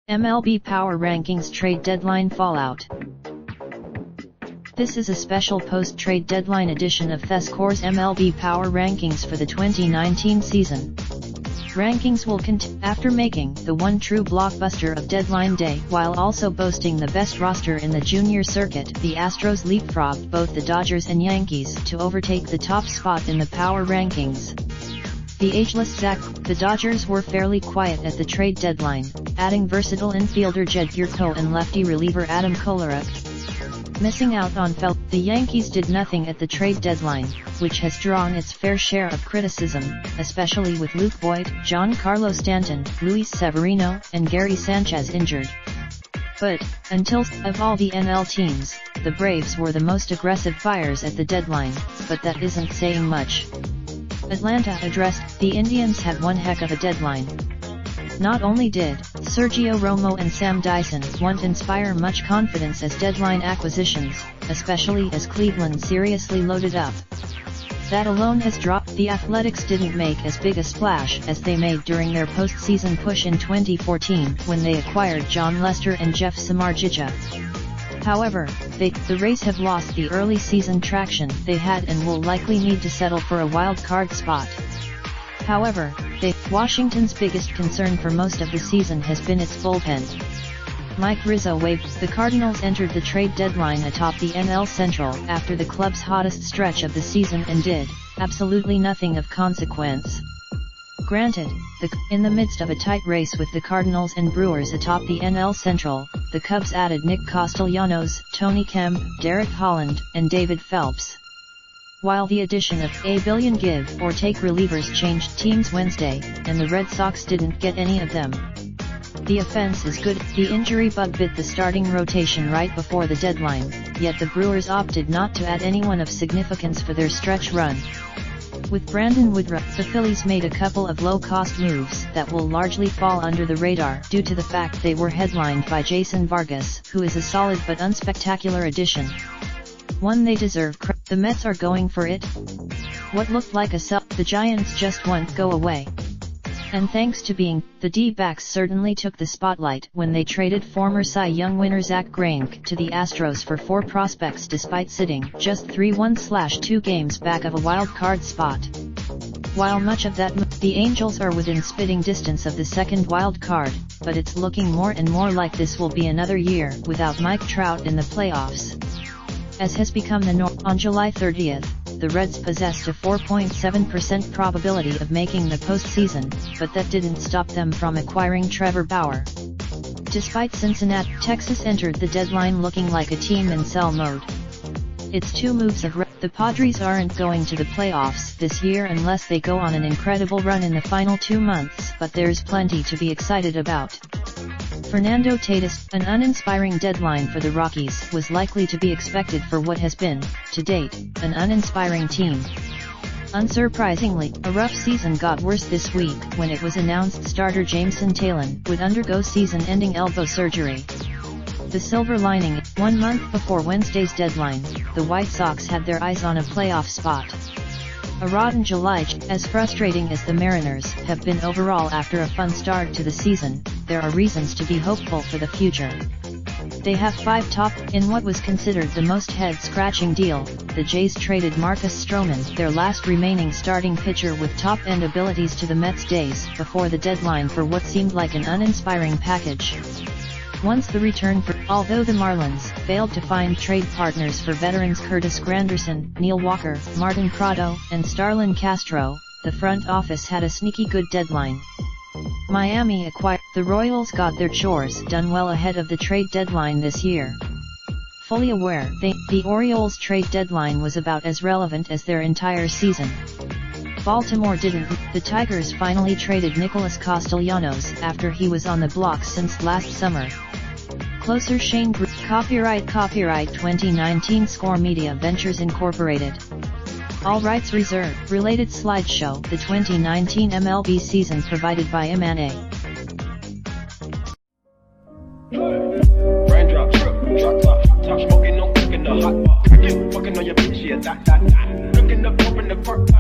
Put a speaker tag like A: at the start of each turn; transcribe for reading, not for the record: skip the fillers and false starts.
A: MLB Power Rankings Trade Deadline Fallout. This is a special post-trade deadline edition of TheScore's MLB Power Rankings for the 2019 season. Rankings will continue after making the one true blockbuster of deadline day while also boasting the best roster in the junior circuit. The Astros leapfrogged both the Dodgers and Yankees to overtake the top spot in the power rankings. The ageless Zach, the Dodgers were fairly quiet at the trade deadline, adding versatile infielder Jed Gyorko and lefty reliever Adam Kolarek. Missing out on Felt, the Yankees did nothing at the trade deadline, which has drawn its fair share of criticism, especially with Luke Voit, Giancarlo Stanton, Luis Severino, and Gary Sanchez injured. But, until of all the NL teams, the Braves were the most aggressive buyers at the deadline, but that isn't saying much. Atlanta addressed, the Indians had one heck of a deadline. Not only did Sergio Romo and Sam Dyson won't inspire much confidence as deadline acquisitions, especially as Cleveland seriously loaded up. That alone has dropped. The Athletics didn't make as big a splash as they made during their postseason push in 2014 when they acquired John Lester and Jeff Samardzija. However, the Rays have lost the early season traction they had and will likely need to settle for a wild card spot. However, Washington's biggest concern for most of the season has been its bullpen. Mike Rizzo waived. The Cardinals entered the trade deadline atop the NL Central after the club's hottest stretch of the season and did absolutely nothing of consequence. Granted, in the midst of a tight race with the Cardinals and Brewers atop the NL Central, the Cubs added Nick Castellanos, Tony Kemp, Derek Holland, and David Phelps. While the addition of a billion give-or-take relievers changed teams Wednesday, and the Red Sox didn't get any of them. The offense is good. The injury bug bit the starting rotation right before the deadline, yet the Brewers opted not to add anyone of significance for their stretch run. With Brandon Woodruff, the Phillies made a couple of low-cost moves that will largely fall under the radar due to the fact they were headlined by Jason Vargas, who is a solid but unspectacular addition. One they deserve. The Mets are going for it. What looked like a sell, the Giants just won't go away. And thanks to being, the D-backs certainly took the spotlight when they traded former Cy Young winner Zach Greinke to the Astros for 4 prospects despite sitting just 3-1/2 games back of a wild card spot. While much of that the Angels are within spitting distance of the second wild card, but it's looking more and more like this will be another year without Mike Trout in the playoffs. As has become the norm, on July 30th, the Reds possessed a 4.7% probability of making the postseason, but that didn't stop them from acquiring Trevor Bauer. Despite Cincinnati, Texas entered the deadline looking like a team in sell mode. Its 2 moves of the Padres aren't going to the playoffs this year unless they go on an incredible run in the final 2 months, but there's plenty to be excited about. Fernando Tatis, an uninspiring deadline for the Rockies, was likely to be expected for what has been, to date, an uninspiring team. Unsurprisingly, a rough season got worse this week when it was announced starter Jameson Taillon would undergo season-ending elbow surgery. The silver lining, 1 month before Wednesday's deadline, the White Sox had their eyes on a playoff spot. A rotten July. As frustrating as the Mariners have been overall after a fun start to the season, there are reasons to be hopeful for the future. They have 5 top. In what was considered the most head-scratching deal, the Jays traded Marcus Stroman, their last remaining starting pitcher with top-end abilities, to the Mets days before the deadline for what seemed like an uninspiring package. Once the return although the Marlins failed to find trade partners for veterans Curtis Granderson, Neil Walker, Martin Prado, and Starlin Castro, the front office had a sneaky good deadline. Miami acquired. The Royals got their chores done well ahead of the trade deadline this year. Fully aware the Orioles' trade deadline was about as relevant as their entire season. Baltimore didn't. The Tigers finally traded Nicholas Castellanos after he was on the block since last summer. Closer Shane Brewer. Copyright 2019 Score Media Ventures Incorporated. All rights reserved. Related slideshow. The 2019 MLB season provided by M&A.
B: Raindrop, drip, drop top, top smoking, no cooking the hot bar. Looking up, open the park.